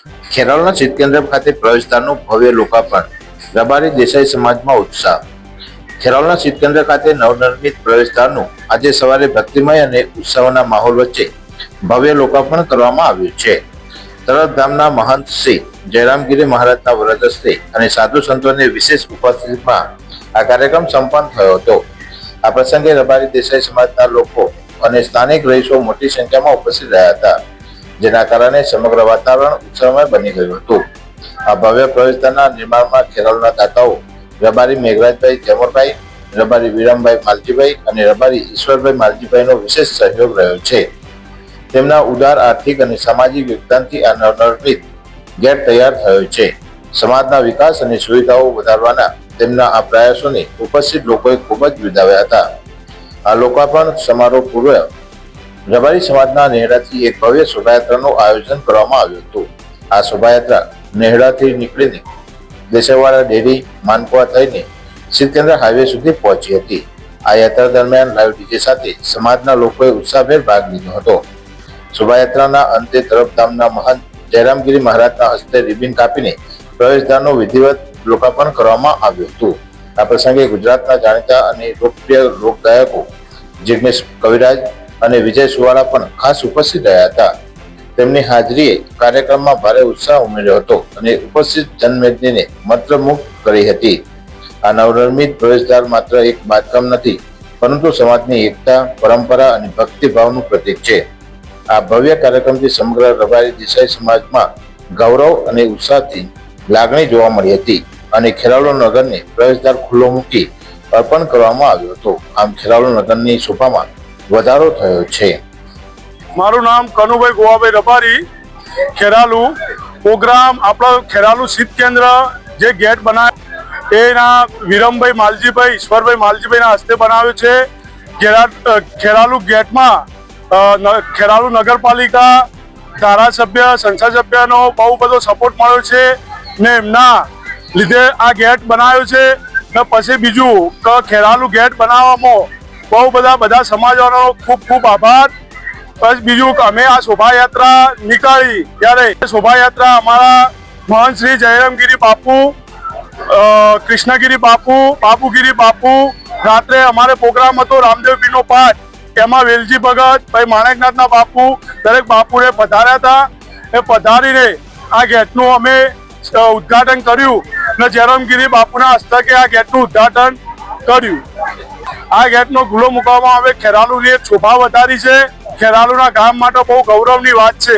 ખેરાલુના શીત કેન્દ્ર ખાતે પ્રવેશદ્વારનું ભવ્ય લોકાર્પણ, રબારી દેસાઈ સમાજમાં ઉત્સાહ. ખેરાલુના શીત કેન્દ્ર ખાતે નવનિર્મિત પ્રવેશદ્વારનું આજે સવારે ભક્તિમય અને ઉત્સવના માહોલ વચ્ચે ભવ્ય લોકાર્પણ કરવામાં આવ્યું છે. તરત ગામના મહંત શ્રી જયરામગીરી મહારાજના વરદ હસ્તે અને સાધુ સંતોની વિશેષ ઉપસ્થિતિમાં આ કાર્યક્રમ સંપન્ન થયો હતો. આ પ્રસંગે રબારી દેસાઈ સમાજના લોકો અને સ્થાનિક રહીશો મોટી સંખ્યામાં ઉપસ્થિત રહ્યા હતા, જેના કારણે સમગ્ર વાતાવરણ ઉત્સવમય બની ગયું હતું. આ ભવ્ય પ્રવેશદ્વારના નિર્માણમાં ખેરાલુના દાતાઓ રબારી મેઘરાજભાઈ જમોરભાઈ, રબારી વિરમભાઈ માલજીભાઈ અને રબારી ઈશ્વરભાઈ માલજીભાઈનો વિશેષ સહયોગ રહ્યો છે. તેમના ઉદાર આર્થિક અને સામાજિક યોગદાનથી આ નવનિર્મિત ગેટ તૈયાર થયો છે. સમાજના વિકાસ અને સુવિધાઓ વધારવાના તેમના આ પ્રયાસોને ઉપસ્થિત લોકોએ ખૂબ જ બિરદાવ્યા હતા. આ લોકાર્પણ સમારોહ પૂર્વે રબારી સમાજના નેહડાથી એક ભવ્ય શોભાયાત્રાનું આયોજન કરવામાં આવ્યું હતું. આ શોભાયાત્રા નેહડાથી નીકળીને દેસાઈવાડા ડેરી માનકુવા થઈને શીત કેન્દ્ર હાઈવે સુધી પહોંચી હતી. આ યાત્રા દરમિયાન લાઈવ ડીજે સાથે સમાજના લોકોએ ઉત્સાહભેર ભાગ લીધો હતો. શોભાયાત્રાના અંતે તરફધામના મહંત જયરામગીરી મહારાજના હસ્તે રિબિન કાપીને પ્રવેશદ્વારનું વિધિવત લોકાર્પણ કરવામાં આવ્યું હતું. આ પ્રસંગે ગુજરાતના જાણીતા અને લોકપ્રિય લોકગાયકો જિગ્નેશ કવિરાજ અને વિજય સુવાળા પણ ખાસ ઉપસ્થિત રહ્યા હતા. તેમની હાજરીએ કાર્યક્રમમાં ભારે ઉત્સાહ ઉમેર્યો હતો અને ઉપસ્થિત જનમેદનીને મંત્રમુગ્ધ કરી હતી. આ નવનિર્મિત પ્રવેશદ્વાર માત્ર એક બાંધકામ નથી, પરંતુ સમાજની એકતા, પરંપરા અને ભક્તિભાવનું પ્રતીક છે. આ ભવ્ય કાર્યક્રમથી સમગ્ર રબારી દેસાઈ સમાજમાં ગૌરવ અને ઉત્સાહથી લાગણી જોવા મળી હતી અને ખેરાલુ નગરને પ્રવેશદ્વાર ખુલ્લો મૂકી અર્પણ કરવામાં આવ્યો હતો. આમ ખેરાલુ નગરની શોભામાં વધારો થયો છે. મારું નામ કનુભાઈ ગોવાભાઈ રબારી. ખેરાલુ પ્રોગ્રામ આપણો ખેરાલુ શીત કેન્દ્ર જે ગેટ બનાવ્યો એના વિરમભાઈ માલજીભાઈ, ઈશ્વરભાઈ માલજીભાઈના હસ્તે બનાવ્યો છે. ખેરાલુ ગેટમાં ખેરાલુ નગરપાલિકા, ધારાસભ્ય, સંસદ સભ્યનો બહુ બધો સપોર્ટ મળ્યો છે ને એમના લીધે આ ગેટ બનાવ્યો છે. ને પછી બીજું કે ખેરાલુ ગેટ બનાવવામાં બહુ બધા સમાજવાનો ખૂબ ખૂબ આભાર. બસ બીજું કે અમે આ શોભાયાત્રા નીકાળી ત્યારે શોભાયાત્રા અમારા મહંત શ્રી જયરામગીરી બાપુ, કૃષ્ણગીરી બાપુ, બાપુગીરી બાપુ, રાત્રે અમારે પ્રોગ્રામ હતો રામદેવપીરનો પાઠ, એમાં વેલજી ભગત, ભાઈ માણેકનાથના બાપુ, દરેક બાપુને પધાર્યા હતા. એ પધારીને આ ગેટનું અમે ઉદ્ઘાટન કર્યું અને જયરામગીરી બાપુના હસ્તકે આ ગેટનું ઉદ્ઘાટન કર્યું. આ ગેટનો ખુલ્લો મૂકવામાં આવે ખેરાલુની એક શોભા વધારી છે. ખેરાલુના ગામ માટે બહુ ગૌરવની વાત છે.